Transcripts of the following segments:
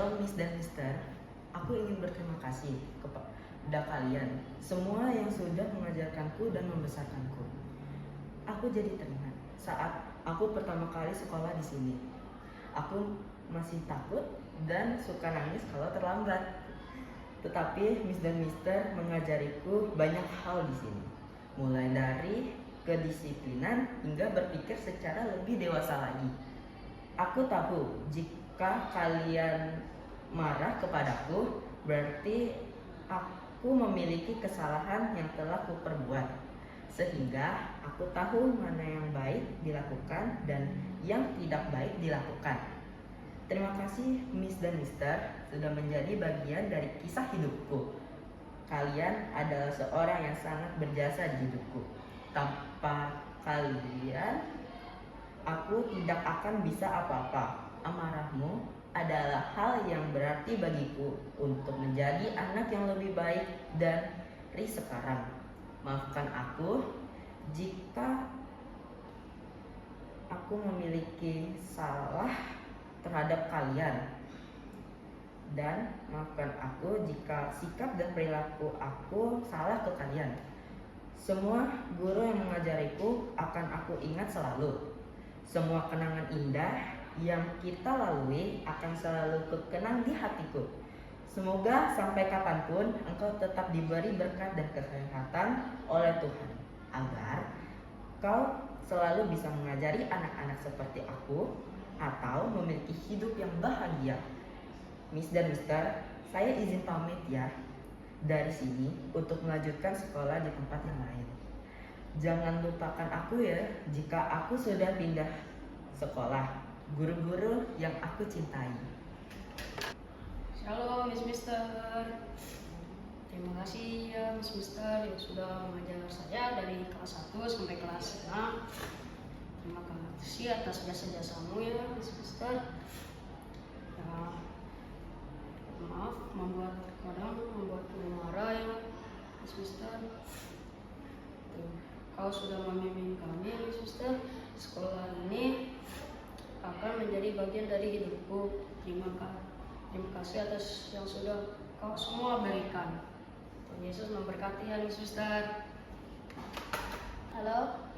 Shalom Miss dan Mister, aku ingin berterima kasih kepada kalian semua yang sudah mengajarkanku dan membesarkanku. Aku jadi teringat saat aku pertama kali sekolah di sini. Aku masih takut dan suka nangis kalau terlambat. Tetapi Miss dan Mister mengajariku banyak hal di sini, mulai dari kedisiplinan hingga berpikir secara lebih dewasa lagi. Aku tahu jika kalian marah kepadaku, berarti aku memiliki kesalahan yang telah kuperbuat. Sehingga aku tahu mana yang baik dilakukan dan yang tidak baik dilakukan. Terima kasih Miss dan Mister sudah menjadi bagian dari kisah hidupku. Kalian adalah seorang yang sangat berjasa di hidupku. Tanpa kalian, aku tidak akan bisa apa-apa. Amarahmu adalah hal yang berarti bagiku untuk menjadi anak yang lebih baik dari sekarang. Maafkan aku jika aku memiliki salah terhadap kalian. Dan maafkan aku jika sikap dan perilaku aku salah ke kalian. Semua guru yang mengajariku akan aku ingat selalu. Semua kenangan indah yang kita lalui akan selalu kukenang di hatiku. Semoga sampai kapanpun engkau tetap diberi berkat dan kesehatan oleh Tuhan, agar kau selalu bisa mengajari anak-anak seperti aku atau memiliki hidup yang bahagia. Miss dan Mister, saya izin pamit ya dari sini untuk melanjutkan sekolah di tempat yang lain. Jangan lupakan aku ya jika aku sudah pindah sekolah. Guru-guru yang aku cintai. Shalom Miss Mister. Terima kasih ya Miss Mister yang sudah mengajar saya dari kelas 1 sampai kelas 6. Terima kasih atas jasa-jasamu ya Miss Mister. Ya, maaf kadang membuatmu marah ya Miss Mister. Kau sudah membimbing kami Miss Mister. Sekolah ini akan menjadi bagian dari hidupku. Terima kasih atas yang sudah kau semua berikan. Tuhan Yesus memberkati ya Miss Mister. Halo,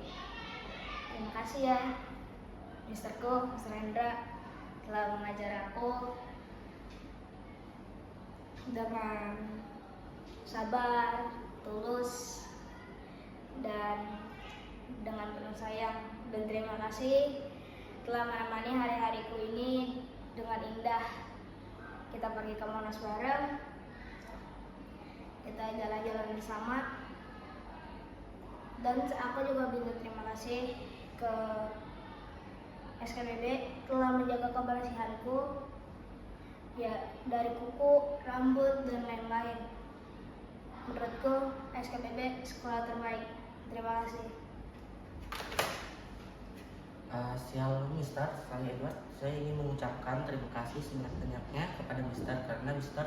terima kasih ya Misterku, Mister Hendra telah mengajar aku dengan sabar, tulus, dan dengan penuh sayang. Dan terima kasih telah menemani hari-hariku ini dengan indah. Kita pergi ke Monas bareng, kita jalan-jalan bersama. Dan aku juga minta terima kasih ke SKBB telah menjaga kebersihanku, ya, dari kuku, rambut, dan lain-lain. Menurutku SKBB sekolah terbaik. Terima kasih. Shalom Mister, saya Edward. Saya ingin mengucapkan terima kasih sebanyak-banyaknya kepada Mister karena Mister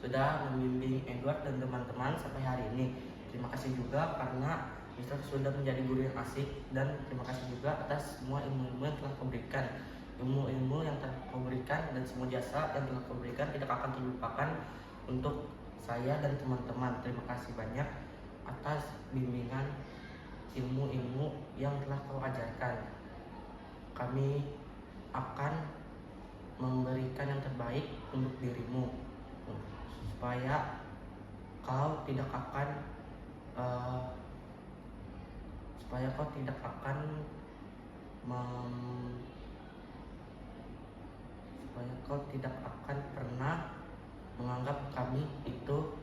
sudah membimbing Edward dan teman-teman sampai hari ini. Terima kasih juga karena Mister sudah menjadi guru yang asik, dan terima kasih juga atas semua ilmu-ilmu yang telah kau berikan. Ilmu-ilmu yang telah kau berikan dan semua jasa yang telah kau berikan tidak akan terlupakan untuk saya dan teman-teman. Terima kasih banyak atas bimbingan ilmu-ilmu yang telah kau ajarkan. Kami akan memberikan yang terbaik untuk dirimu, supaya kau tidak akan pernah menganggap kami itu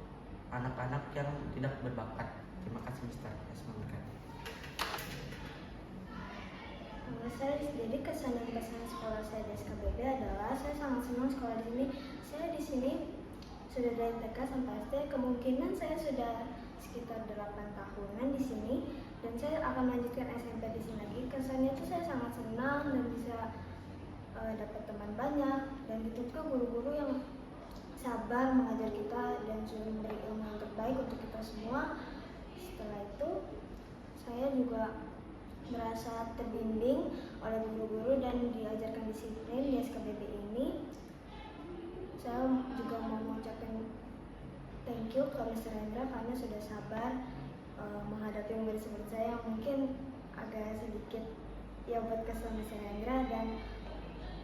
anak-anak yang tidak berbakat. Terima kasih Mister. Jadi kesan dan kesan sekolah saya di SKBB adalah saya sangat senang sekolah di sini. Saya di sini sudah dari TK sampai SD. Kemungkinan saya sudah sekitar 8 tahunan di sini, dan saya akan melanjutkan SMP di sini lagi. Kesannya itu saya sangat senang dan bisa dapat teman banyak, dan juga guru-guru yang sabar mengajar kita dan sudah memberi ilmu yang terbaik untuk kita semua. Setelah itu saya juga merasa terbimbing oleh guru-guru dan diajarkan disiplin di SKBB ini. Saya thank you ke Mr. Hendra karena sudah sabar menghadapi murid seperti saya yang mungkin agak sedikit ya buat kesel Mr. Hendra. Dan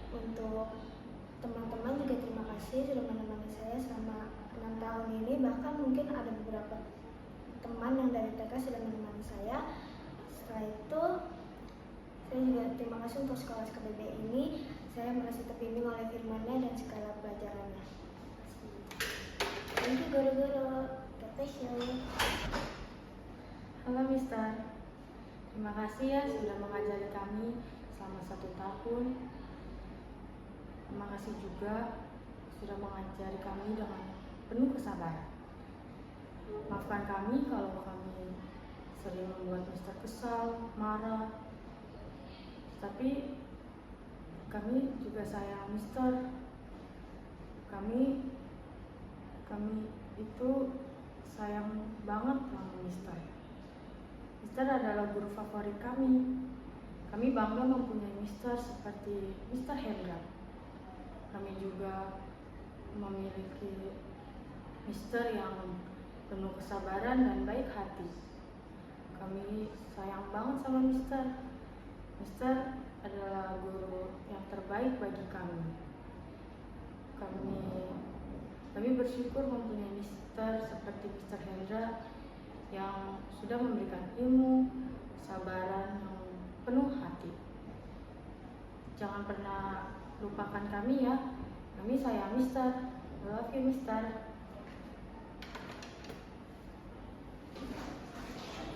untuk teman-teman juga terima kasih sudah menemani saya selama 6 tahun ini. Bahkan mungkin ada beberapa teman yang dari TK sudah menemani saya. Setelah itu saya juga terima kasih untuk sekolah SKBB ini. Saya merasa terbimbing oleh firman-Nya dan segala pelajarannya. Thank you guru-guru. God bless you. Halo Mister, terima kasih ya sudah mengajari kami selama 1 tahun. Terima kasih juga sudah mengajari kami dengan penuh kesabaran. Maafkan kami kalau kami sering membuat Mister kesal, marah. Tapi kami juga sayang Mister. Kami itu sayang banget sama Mister. Mister adalah guru favorit kami. Kami bangga mempunyai Mister seperti Mister Hendra. Kami juga memiliki Mister yang penuh kesabaran dan baik hati. Kami sayang banget sama Mister. Mister adalah guru yang terbaik bagi kami. Kami bersyukur mempunyai Mister seperti Mister Hendra yang sudah memberikan ilmu, kesabaran yang penuh hati. Jangan pernah lupakan kami ya. Kami sayang Mister. I love you Mister.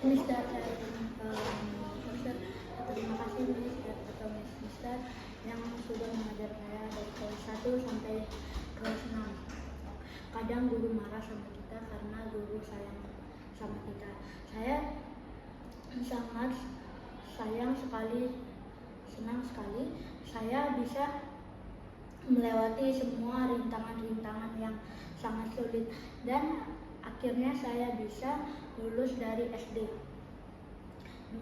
Mister, terima kasih Mister yang sudah mengajar saya dari kelas 1 sampai kelas 6. Kadang guru marah sama kita karena guru sayang sama kita. Saya sangat sayang sekali, senang sekali saya bisa melewati semua rintangan-rintangan yang sangat sulit dan akhirnya saya bisa lulus dari SD.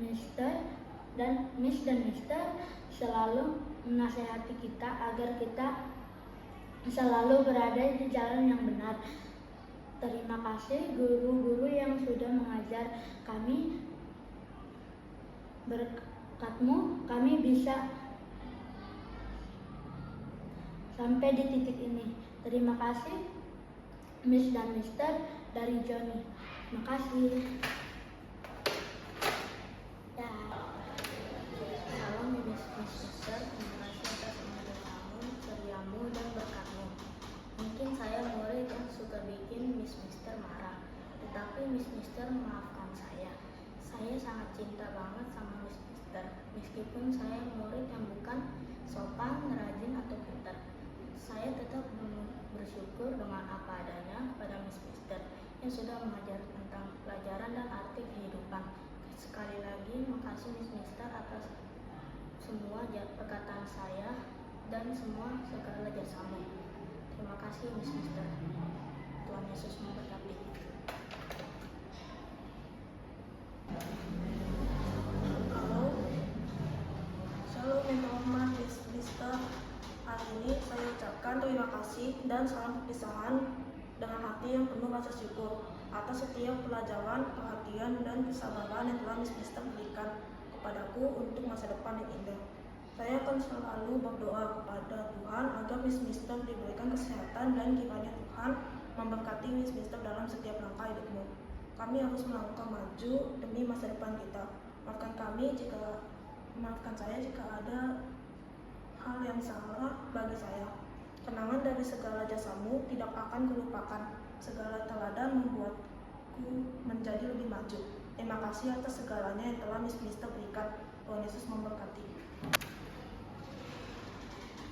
Mister dan Mister selalu menasehati kita agar kita selalu berada di jalan yang benar. Terima kasih guru-guru yang sudah mengajar kami. Berkatmu kami bisa sampai di titik ini. Terima kasih Miss dan Mister dari Johnny. Terima kasih. Ya. Salam Miss Mister, terima kasih atas pengetahuanmu, ceriamu dan berkatmu. Mungkin saya murid yang suka bikin Miss Mister marah, tetapi Miss Mister maafkan saya. Saya sangat cinta banget sama Miss Mister, meskipun saya murid yang bukan sopan, rajin atau pintar. Saya tetap bersyukur dengan apa adanya kepada Miss Mister yang sudah mengajar tentang pelajaran dan arti kehidupan. Sekali lagi, makasih Miss Mister atas semua perkataan saya dan semua segala jasamu. Terima kasih Miss Mister. Tuhan Yesus memberkati. Halo, shalom yang terhormat Miss Mister. Hari ini saya ucapkan terima kasih dan salam perpisahan dengan hati yang penuh rasa syukur atas setiap pelajaran, perhatian, dan kesabaran yang telah Miss Mister berikan kepadaku untuk masa depan yang indah. Saya akan selalu berdoa kepada Tuhan agar Miss Mister diberikan kesehatan dan kiranya Tuhan memberkati Miss Mister dalam setiap langkah hidupmu. Kami harus melangkah maju demi masa depan kita. Maafkan saya jika ada hal yang salah bagi saya. Kenangan dari segala jasamu tidak akan kulupakan. Segala teladan membuatku menjadi lebih maju. Terima kasih atas segalanya yang telah Miss Mister berikan. Tuhan Yesus memberkati.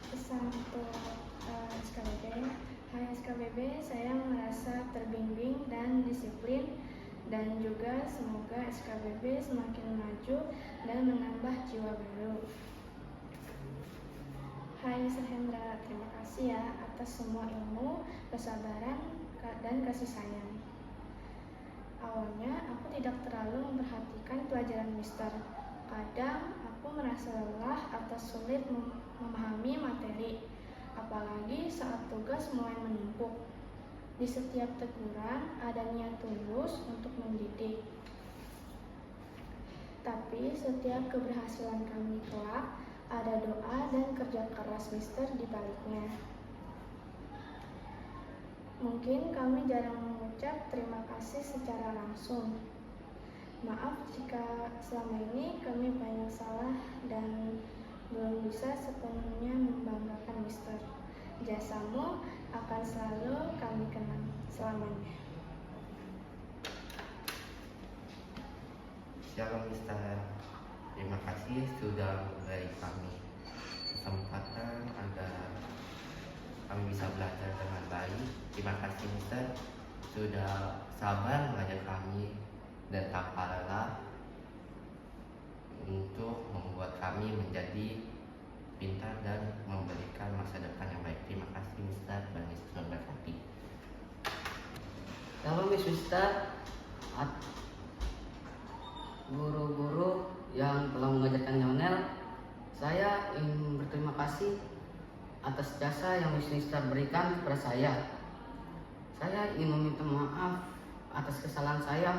Pesan untuk SKBB. Hai SKBB, saya merasa terbimbing dan disiplin, dan juga semoga SKBB semakin maju dan menambah jiwa baru. Hai Mr. Hendra, terima kasih ya atas semua ilmu, kesabaran, dan kasih sayang. Awalnya aku tidak terlalu memperhatikan pelajaran Mister. Kadang aku merasa lelah atau sulit memahami materi, apalagi saat tugas mulai menumpuk. Di setiap teguran ada niat tulus untuk mendidik. Tapi setiap keberhasilan kami kelak ada doa dan kerja keras Mister di baliknya. Mungkin kami jarang mengucap terima kasih secara langsung. Maaf jika selama ini kami banyak salah dan belum bisa sepenuhnya membanggakan Mister. Jasamu akan selalu kami kenang selamanya. Shalom Mister, terima kasih sudah memberi kami kesempatan agar kami bisa belajar dengan baik. Terima kasih Mister sudah sabar mengajar kami dan tanpa lelah untuk membuat kami menjadi pintar dan memberikan masa depan yang baik. Terima kasih Mister, Tuhan Yesus memberkati. Shalom Mister, guru-guru yang telah mengajarkan Lionel, saya ingin berterima kasih atas jasa yang Mister berikan kepada saya. Saya ingin meminta maaf atas kesalahan saya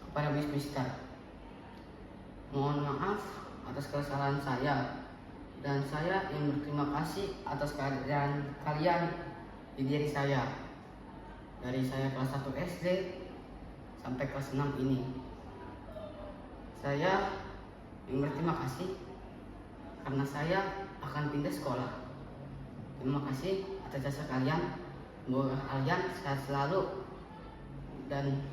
kepada Mister. Mohon maaf atas kesalahan saya, dan saya ingin berterima kasih atas kehadiran kalian di diri saya. Dari saya kelas 1 SD sampai kelas 6 ini. Saya ingin berterima kasih karena saya akan pindah sekolah. Terima kasih atas jasa kalian. Semoga kalian sehat selalu dan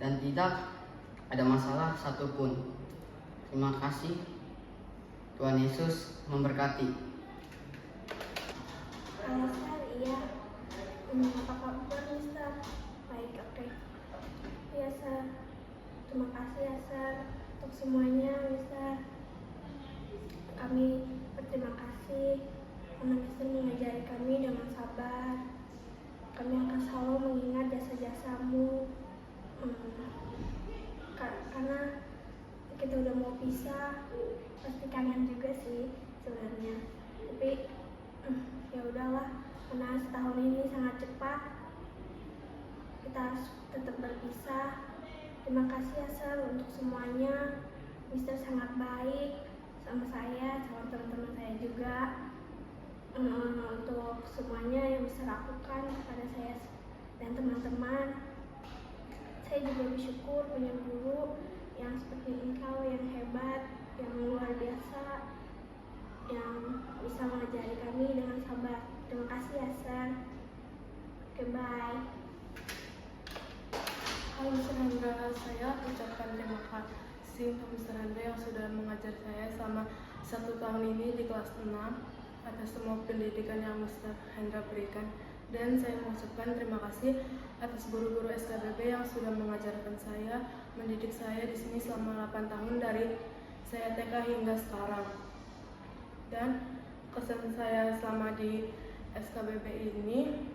tidak ada masalah satupun. Terima kasih. Tuhan Yesus memberkati. Mister, iya. Apa kabar Mister? Baik, oke. Iya, Sir. Terima kasih ya, Sir, untuk semuanya, Mister. Kami berterima kasih karena Mister mengajari kami dengan sabar. Kami akan selalu mengingat jasa-jasamu. Karena kita udah mau pisah, pasti kangen juga sih sebenarnya. Tapi ya udahlah, karena setahun ini sangat cepat, kita harus tetap berpisah. Terima kasih ya Sir untuk semuanya. Mister sangat baik sama saya, sama teman-teman saya juga. Untuk semuanya yang Mister lakukan kepada saya dan teman-teman, saya juga bersyukur punya guru yang seperti engkau, yang hebat, yang luar biasa, yang bisa mengajari kami dengan sabar. Terima kasih ya Sir. Goodbye. Halo Mr. Hendra, saya ucapkan terima kasih untuk Mr. Hendra yang sudah mengajar saya selama 1 tahun ini di kelas 6 atas semua pendidikan yang Mr. Hendra berikan. Dan saya mengucapkan terima kasih atas guru-guru SKBB yang sudah mengajarkan saya, mendidik saya di sini selama 8 tahun dari saya TK hingga sekarang. Dan kesan saya selama di SKBB ini,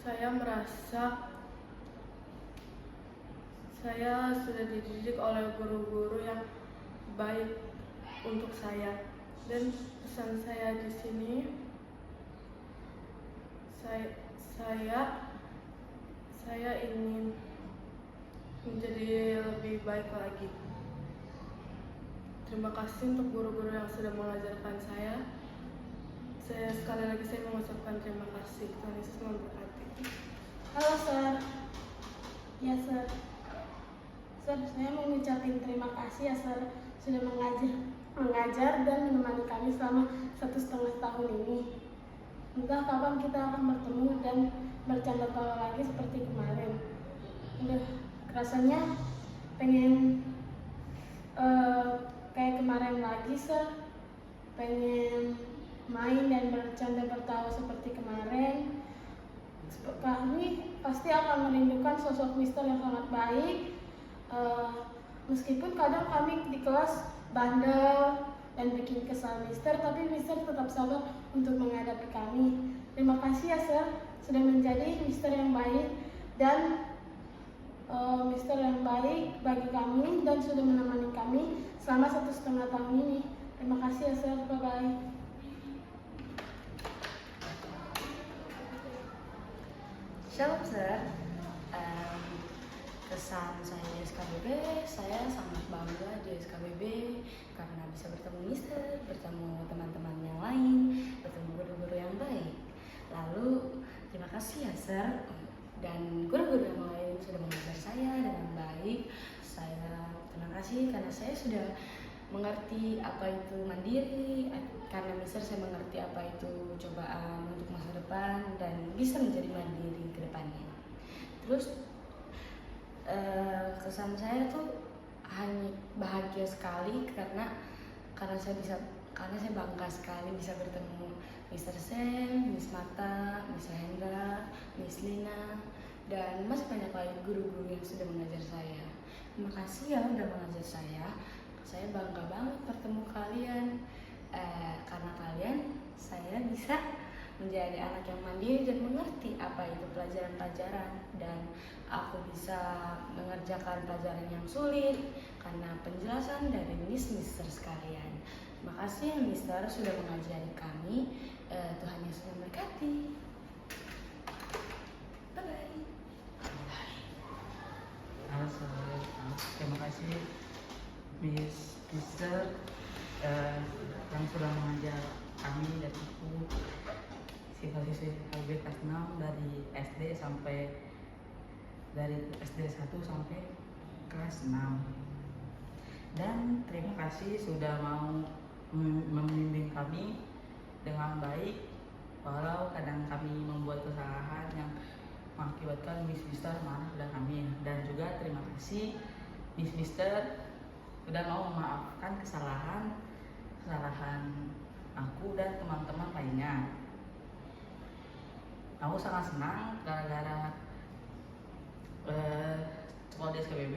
saya merasa saya sudah dididik oleh guru-guru yang baik untuk saya. Dan pesan saya di sini, saya ingin menjadi lebih baik lagi. Terima kasih untuk guru-guru yang sudah mengajarkan saya. Sekali lagi saya mengucapkan terima kasih. Tuhan Yesus memberkati. Halo Sir. Ya Sir. Sir, saya mau ngucapin terima kasih ya Sir sudah mengajar dan menemani kami selama 1,5 tahun ini. Entah kapan kita akan bertemu dan bercanda tawa lagi seperti kemarin. Rasanya pengen kayak kemarin lagi Sir. Pengen main dan bercanda bertawa seperti kemarin. Kami pasti akan merindukan sosok Mister yang sangat baik. Meskipun kadang kami di kelas bandel dan bikin kesal Mister, tapi Mister tetap sabar untuk menghadapi kami. Terima kasih ya Sir sudah menjadi Mister yang baik dan Mister yang baik bagi kami dan sudah menemani kami selama 1,5 tahun ini. Terima kasih ya Sir, bye bye. Shalom sir. Kesan saya di SKBB, saya sangat bangga di SKBB karena bisa bertemu mister, bertemu teman-teman yang lain, bertemu guru-guru yang baik. Lalu terima kasih ya sir, dan guru-guru yang lain sudah mengajar saya dengan baik. Saya terima kasih karena saya sudah mengerti apa itu mandiri, karena mister saya mengerti apa itu cobaan untuk masa depan dan bisa menjadi mandiri ke depannya. Terus kesan saya tuh hanya bahagia sekali karena saya bangga sekali bisa bertemu Mr. Sam, Miss Mata, Miss Hendra, Miss Lina, dan masih banyak lagi guru-guru yang sudah mengajar saya. Terima kasih ya udah mengajar saya. Saya bangga banget bertemu kalian. Karena kalian, saya bisa menjadi anak yang mandiri dan mengerti apa itu pelajaran-pelajaran, dan aku bisa mengerjakan pelajaran yang sulit karena penjelasan dari mister sekalian. Terima kasih ya mister sudah mengajari kami. Tuhan Yesus memberkati. Bye bye. Halo, terima kasih Mister yang sudah mengajar kami dan aku siswa-siswi KB kelas 6 dari SD sampai dari SD 1 sampai kelas 6. Dan terima kasih sudah mau membimbing kami dengan baik, walau kadang kami membuat kesalahan yang mengakibatkan Mister marah pada kami. Dan juga terima kasih Mister sudah mau memaafkan kesalahan aku dan teman-teman lainnya. Aku sangat senang gara-gara sekolah di SKBB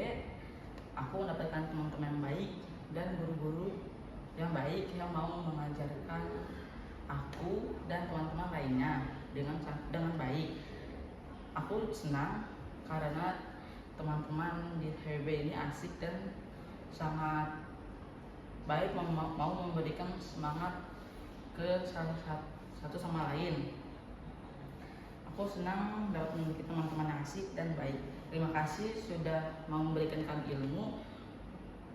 aku mendapatkan teman-teman yang baik dan guru-guru yang baik yang mau mengajarkan aku dan teman-teman lainnya dengan baik. Aku senang karena teman-teman di SKBB ini asik dan sangat baik, mau memberikan semangat ke satu sama lain. Aku senang dapat memiliki teman-teman yang asik dan baik. Terima kasih sudah mau memberikan kami ilmu,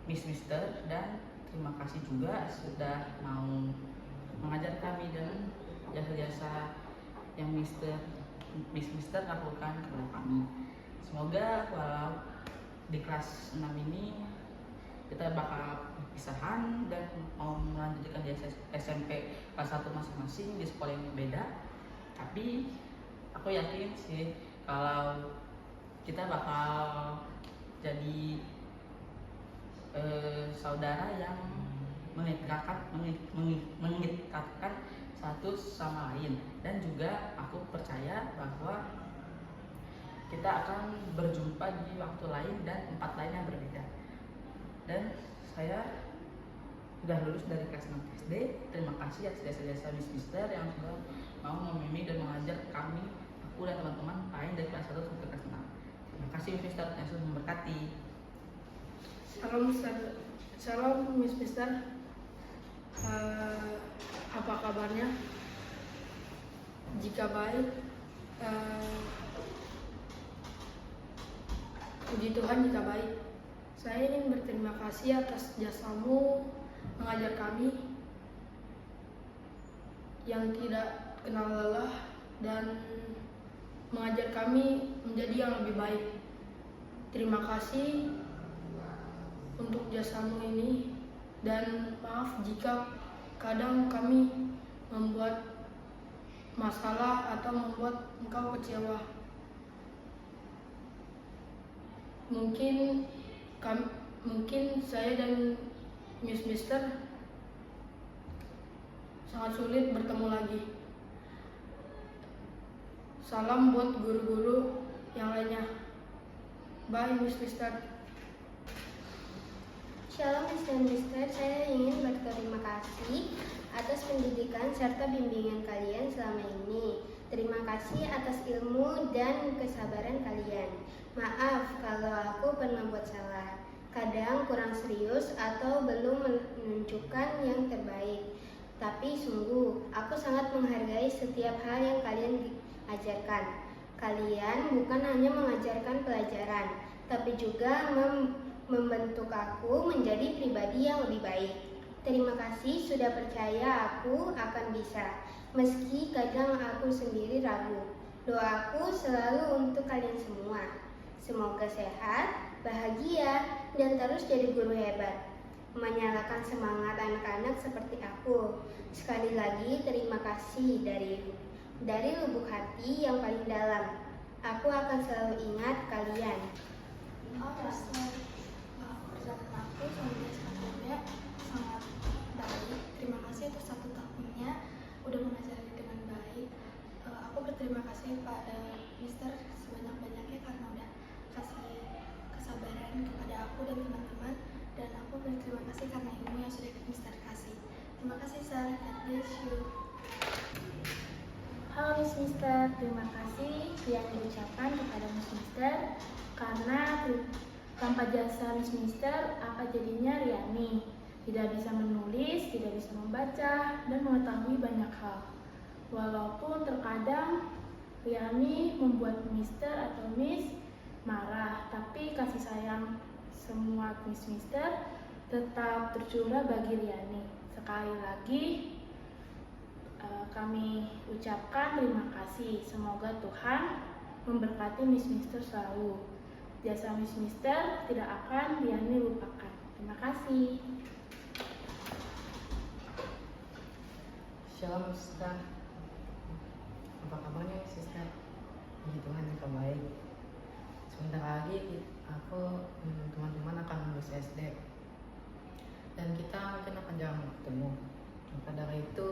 Mister, dan terima kasih juga sudah mau mengajar kami dan jasa-jasa yang Mister lakukan kepada kami. Semoga walau di kelas 6 ini kita bakal perpisahan dan mau melanjutkan di SMP kelas 1 masing-masing di sekolah yang berbeda, tapi aku yakin sih kalau kita bakal jadi saudara yang mengikatkan satu sama lain. Dan juga aku percaya bahwa kita akan berjumpa di waktu lain dan tempat lain yang berbeda. Dan saya sudah lulus dari kelas 6 SD. Terima kasih atas jasa-jasa Mister yang sudah mau membimbing dan mengajar kami, aku dan teman-teman lain dari kelas 1 sampai kelas 6. Terima kasih Mister, Yesus memberkati. Salam Mister. Apa kabarnya? Jika baik, puji Tuhan jika baik. Saya ingin berterima kasih atas jasamu mengajar kami yang tidak kenal lelah dan mengajar kami menjadi yang lebih baik. Terima kasih untuk jasamu ini, dan maaf jika kadang kami membuat masalah atau membuat engkau kecewa. Mungkin saya dan Mister sangat sulit bertemu lagi. Salam buat guru-guru yang lainnya. Bye Mister. Shalom Mister, saya ingin berterima kasih atas pendidikan serta bimbingan kalian selama ini. Terima kasih atas ilmu dan kesabaran kalian. Maaf kalau aku pernah buat salah, kadang kurang serius atau belum menunjukkan yang terbaik. Tapi sungguh, aku sangat menghargai setiap hal yang kalian ajarkan. Kalian bukan hanya mengajarkan pelajaran, tapi juga membentuk aku menjadi pribadi yang lebih baik. Terima kasih sudah percaya aku akan bisa, meski kadang aku sendiri ragu. Doaku selalu untuk kalian semua. Semoga sehat, bahagia, dan terus jadi guru hebat. Menyalakan semangat anak-anak seperti aku. Sekali lagi terima kasih dari lubuk hati yang paling dalam. Aku akan selalu ingat kalian. Perjalanan aku sama SKBB sangat baik. Terima kasih atas 1 tahunnya udah mengajari dengan baik. Aku berterima kasih pada Mister sebanyak-banyaknya karena udah kasih kesabaran kepada aku dan teman-teman, dan aku berterima kasih karena ilmu yang sudah Mister kasih. Terima kasih Sir. God bless you. Halo Miss Mister, terima kasih yang diucapkan kepada Miss Mister karena tanpa jasa Miss Mister, apa jadinya Riani? Tidak bisa menulis, tidak bisa membaca, dan mengetahui banyak hal. Walaupun terkadang Riani membuat Mister atau Miss marah, tapi kasih sayang semua Miss Mister tetap tercurah bagi Riani. Sekali lagi, kami ucapkan terima kasih. Semoga Tuhan memberkati Miss Mister selalu. Jasa Miss Mister tidak akan Riani lupakan. Terima kasih. Shalom Sister. Apa kabarnya Sister? Puji Tuhan yang terbaik. Sebentar lagi aku teman-teman akan lulus SD, dan kita mungkin akan jarang bertemu. Maka dari itu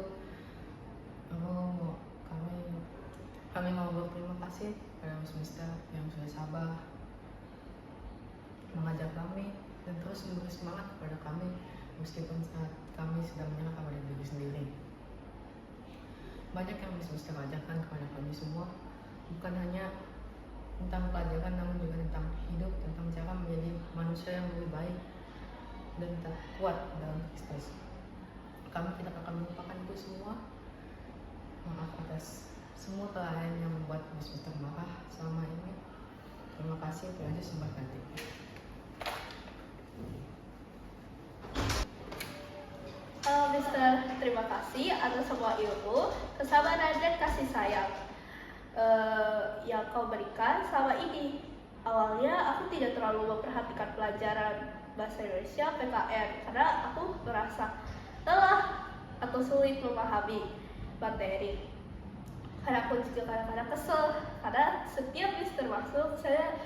kami mau berterima kasih pada Miss Mister yang sudah sabar mengajar kami dan terus memberi semangat kepada kami meskipun saat kami sedang menyerah pada diri sendiri. Banyak yang Miss Mister ajarkan kepada kami semua, bukan hanya tentang pelajaran namun juga tentang hidup, tentang cara menjadi manusia yang lebih baik dan tetap kuat dalam Kristus. Kami tidak akan melupakan itu semua. Maaf atas semua kelalaian yang membuat Miss Mister marah selama ini. Terima kasih, Tuhan Yesus memberkati. Halo Mister, terima kasih atas semua ilmu, kesabaran dan kasih sayang yang kau berikan selama ini. Awalnya aku tidak terlalu memperhatikan pelajaran bahasa Indonesia PKN karena aku merasa lelah atau sulit memahami materi. Karena aku juga kadang-kadang kesel karena setiap Mister masuk saya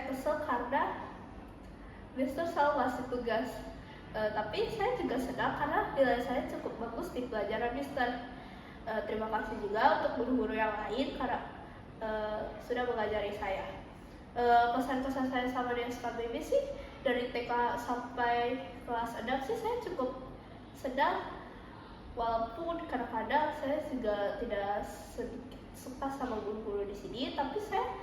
kesel karena Mister selalu ngasih tugas. Tapi saya juga senang karena nilai saya cukup bagus di pelajaran Mister. Terima kasih juga untuk guru-guru yang lain karena sudah mengajari saya. Pesan-pesan saya sama di SKBB sih dari TK sampai kelas 6 sih saya cukup senang, walaupun kadang-kadang saya juga tidak sedikit suka sama guru-guru di sini, tapi saya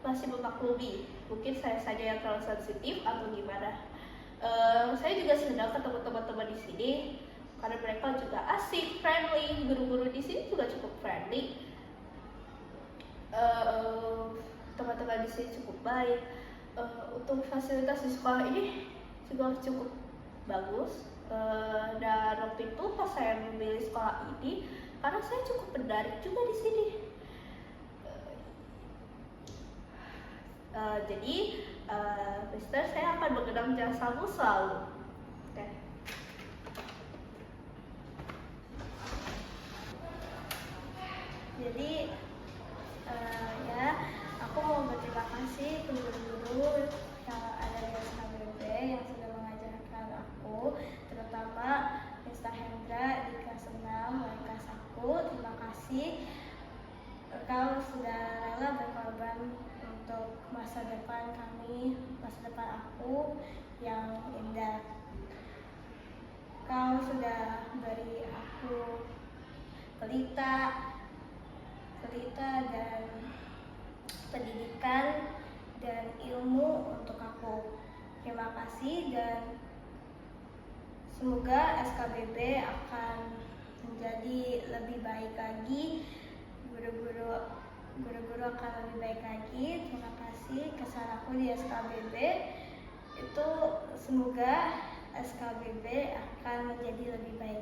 masih memaklumi. Mungkin saya saja yang terlalu sensitif atau gimana. Saya juga senang ketemu teman-teman di sini karena mereka juga asik, friendly. Guru-guru di sini juga cukup friendly. Teman-teman di sini cukup baik. Untuk fasilitas di sekolah ini juga cukup bagus. Dan waktu itu pas saya memilih sekolah ini, karena saya cukup menarik juga di sini. Jadi, Mister, saya akan mengenang jasamu selalu. Okay. Jadi aku mau berterima kasih ke guru-guru yang ada di SKBB yang sudah mengajarkan aku, terutama Mr. Hendra di kelas 6 wali kelas aku. Terima kasih, kau sudah rela berkorban untuk masa depan kami, masa depan aku yang indah. Kau sudah beri aku pelita dan pendidikan dan ilmu untuk aku. Terima kasih, dan semoga SKBB akan menjadi lebih baik lagi. Guru-guru guru-guru akan lebih baik lagi. Terima kasih kesan aku di SKBB. Itu semoga SKBB akan menjadi lebih baik